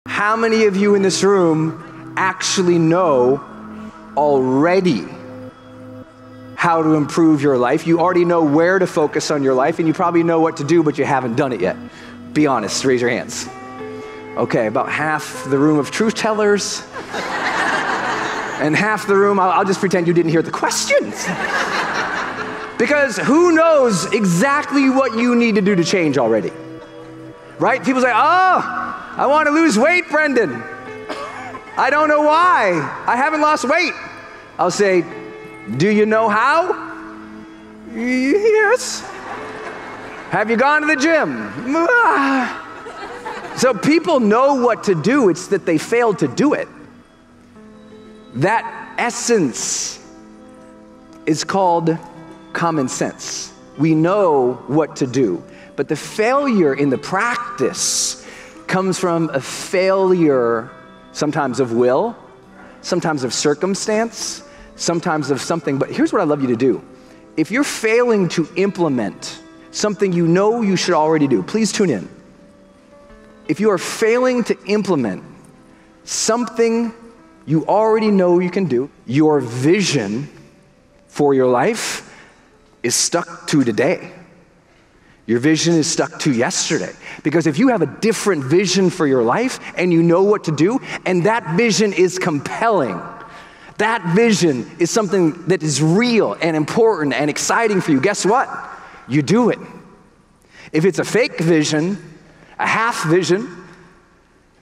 How many of you in this room actually know already how to improve your life? You already know where to focus on your life, and you probably know what to do, but you haven't done it yet. Be honest, raise your hands. Okay, about half the room of truth tellers, and half the room, I'll just pretend you didn't hear the questions. Because who knows exactly what you need to do to change already? Right? People say, oh, I want to lose weight, Brendon. I don't know why. I haven't lost weight. I'll say, do you know how? Yes. Have you gone to the gym? So people know what to do, it's that they failed to do it. That essence is called common sense. We know what to do, but the failure in the practice comes from a failure sometimes of will, sometimes of circumstance, sometimes of something. But here's what I'd love you to do. If you're failing to implement something you know you should already do, please tune in. If you are failing to implement something you already know you can do, your vision for your life is stuck to today. Your vision is stuck to yesterday. Because if you have a different vision for your life and you know what to do, and that vision is compelling, that vision is something that is real and important and exciting for you, guess what? You do it. If it's a fake vision, a half vision,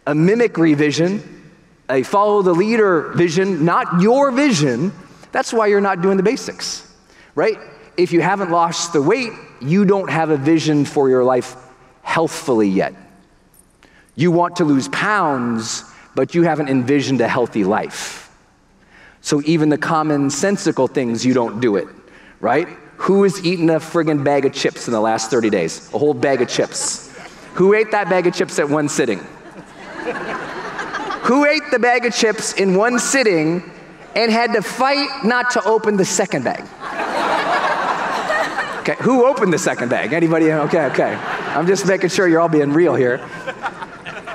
a mimicry vision, a follow the leader vision, not your vision, that's why you're not doing the basics, right? If you haven't lost the weight, you don't have a vision for your life healthfully yet. You want to lose pounds, but you haven't envisioned a healthy life. So even the commonsensical things, you don't do it, right? Who has eaten a friggin' bag of chips in the last 30 days? A whole bag of chips. Who ate that bag of chips at one sitting? Who ate the bag of chips in one sitting and had to fight not to open the second bag? Okay, who opened the second bag? Anybody? Okay. I'm just making sure you're all being real here.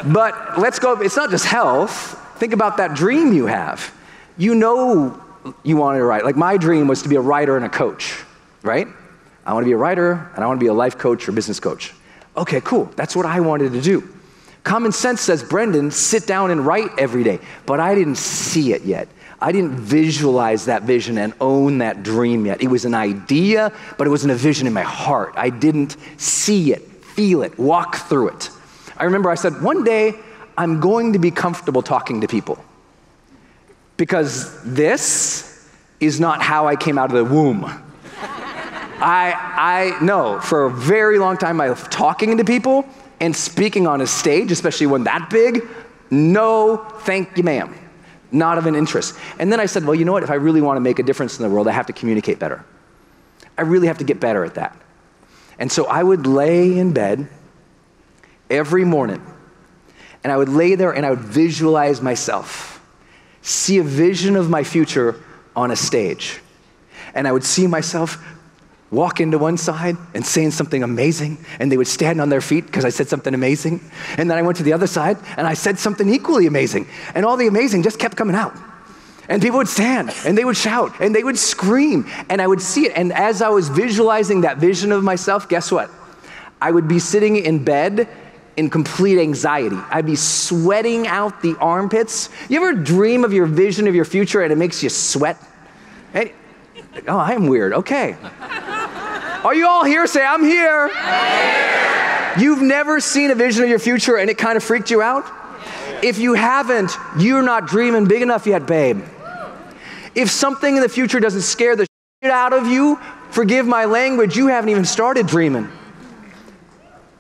But let's go, it's not just health. Think about that dream you have. You know you wanted to write. Like my dream was to be a writer and a coach, right? I want to be a writer and I want to be a life coach or business coach. Okay, cool. That's what I wanted to do. Common sense says, Brendon, sit down and write every day. But I didn't see it yet. I didn't visualize that vision and own that dream yet. It was an idea, but it wasn't a vision in my heart. I didn't see it, feel it, walk through it. I remember I said, one day I'm going to be comfortable talking to people because this is not how I came out of the womb. I know for a very long time I was talking to people and speaking on a stage, especially one that big, no, thank you, ma'am. Not of an interest. And then I said, well, you know what? If I really want to make a difference in the world, I have to communicate better. I really have to get better at that. And so I would lay in bed every morning, and I would lay there and I would visualize myself, see a vision of my future on a stage. And I would see myself walk into one side and saying something amazing, and they would stand on their feet because I said something amazing. And then I went to the other side and I said something equally amazing. And all the amazing just kept coming out. And people would stand and they would shout and they would scream and I would see it. And as I was visualizing that vision of myself, guess what? I would be sitting in bed in complete anxiety. I'd be sweating out the armpits. You ever dream of your vision of your future and it makes you sweat? Hey, oh, I am weird. Okay. Are you all here? Say, I'm here. You've never seen a vision of your future and it kind of freaked you out? If you haven't, you're not dreaming big enough yet, babe. If something in the future doesn't scare the shit out of you, forgive my language, you haven't even started dreaming.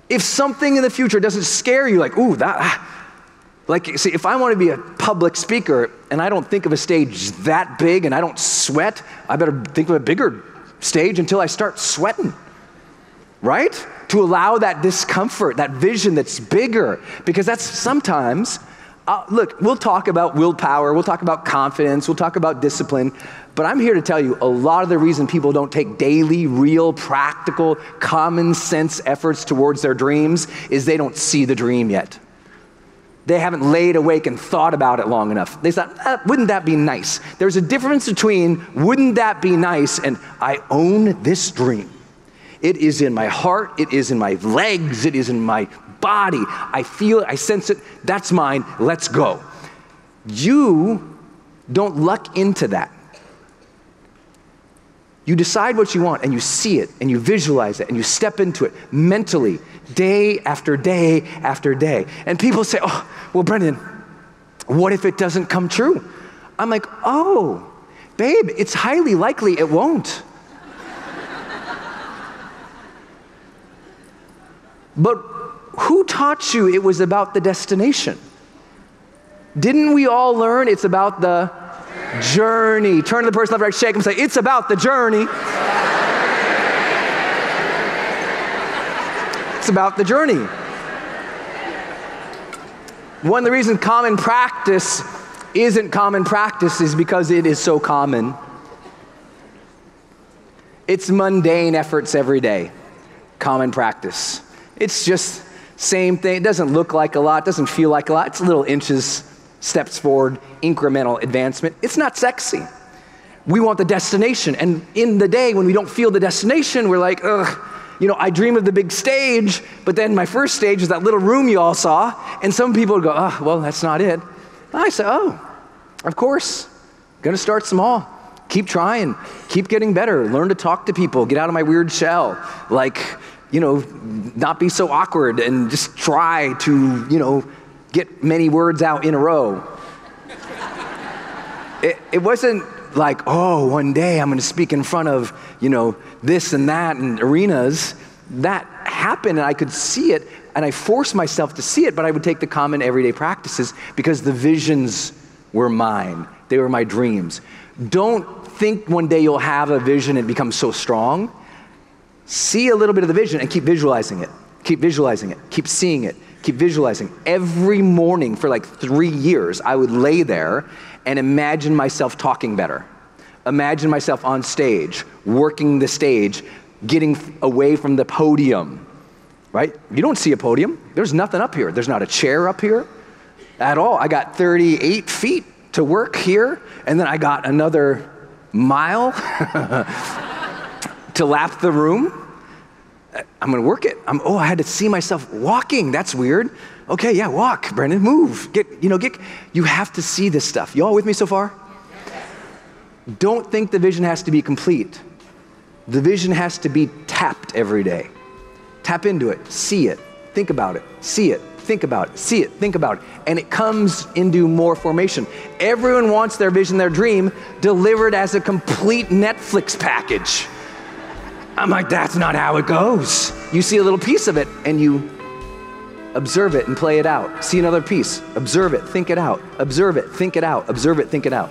If something in the future doesn't scare you, like, ooh, like, see, if I want to be a public speaker and I don't think of a stage that big and I don't sweat, I better think of a bigger stage until I start sweating, right? To allow that discomfort, that vision that's bigger, because that's sometimes, look, we'll talk about willpower, we'll talk about confidence, we'll talk about discipline, but I'm here to tell you a lot of the reason people don't take daily, real, practical, common sense efforts towards their dreams is they don't see the dream yet. They haven't laid awake and thought about it long enough. They thought, wouldn't that be nice? There's a difference between wouldn't that be nice and I own this dream. It is in my heart, it is in my legs, it is in my body. I feel it, I sense it, that's mine, let's go. You don't luck into that. You decide what you want and you see it and you visualize it and you step into it mentally, day after day after day. And people say, oh, well, Brendon, what if it doesn't come true? I'm like, oh, babe, it's highly likely it won't. But who taught you it was about the destination? Didn't we all learn it's about the journey? Turn to the person left, right, shake them, say, it's about the journey. It's about the journey. One of the reasons common practice isn't common practice is because it is so common. It's mundane efforts every day. Common practice. It's just same thing. It doesn't look like a lot, doesn't feel like a lot. It's little inches, steps forward, incremental advancement. It's not sexy. We want the destination. And in the day when we don't feel the destination, we're like, ugh, you know, I dream of the big stage, but then my first stage is that little room you all saw, and some people would go, oh, well, that's not it. And I say, oh, of course, gonna start small. Keep trying, keep getting better, learn to talk to people, get out of my weird shell, like, you know, not be so awkward and just try to, you know, get many words out in a row. It wasn't like, oh, one day I'm gonna speak in front of, you know, this and that and arenas. That happened and I could see it and I forced myself to see it, but I would take the common everyday practices because the visions were mine. They were my dreams. Don't think one day you'll have a vision and become so strong. See a little bit of the vision and keep visualizing it. Keep visualizing it. Keep seeing it. Keep visualizing. Every morning for like 3 years, I would lay there and imagine myself talking better. Imagine myself on stage, working the stage, getting away from the podium, right? You don't see a podium. There's nothing up here. There's not a chair up here at all. I got 38 feet to work here, and then I got another mile to lap the room. I'm gonna work it. I had to see myself walking. That's weird. Okay, yeah, walk, Brendon, move. You have to see this stuff. You all with me so far? Don't think the vision has to be complete. The vision has to be tapped every day. Tap into it, see it, think about it, see it, think about it, see it, think about it. And it comes into more formation. Everyone wants their vision, their dream, delivered as a complete Netflix package. I'm like, that's not how it goes. You see a little piece of it and you observe it and play it out. See another piece, observe it, think it out, observe it, think it out, observe it, think it out.